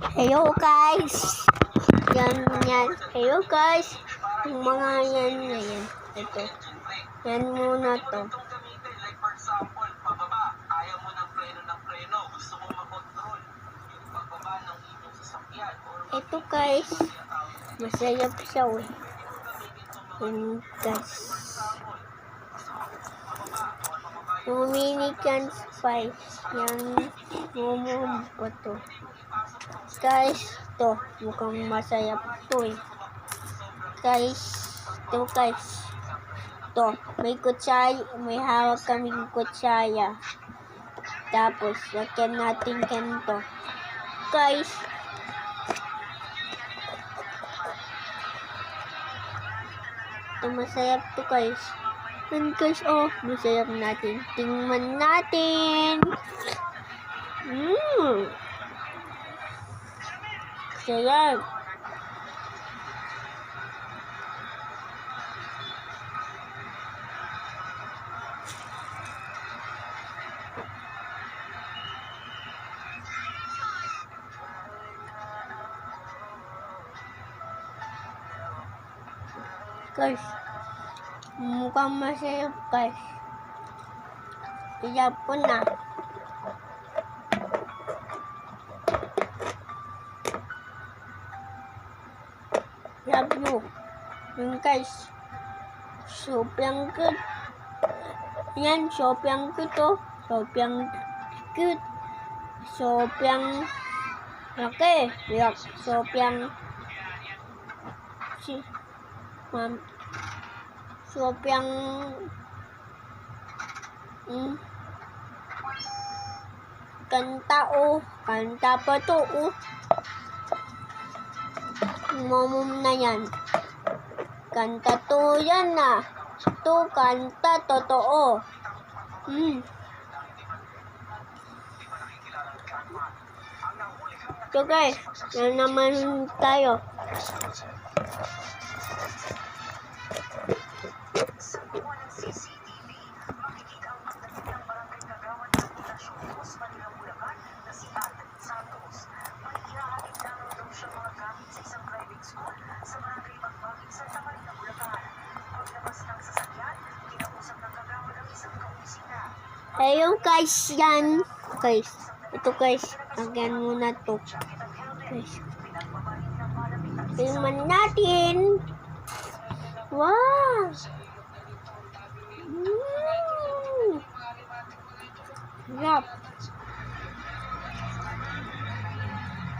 Hello guys. Yan. Hello guys. Yung mga yan. Ito. Yan muna to. Ito guys. Masayap siya eh. Yan guys. Dominican spice. Yan. Momo pa to. Guys, to mukhang masayap to eh. Guys, to guys. To, may kutsaya, may hawak kaming kutsaya. Tapos, lagyan natin ganito. Guys, to masayap to guys. And guys, oh, masayap natin. Tingnan natin. Sayang. Guys, mukhang masayap guys. Iyap ko na. Love you. Yun guys. Sobrang good. Yan, sobrang good to. Sobrang good. Sobrang laki. Yak, sobrang sobrang kanta kanta pa to momom na yan, kanta to yan na to, kanta totoo. So guys, yan naman tayo. Ayun guys, yan. Guys, ito guys, lagyan muna to. Guys, tingnan natin. Wow! Yup.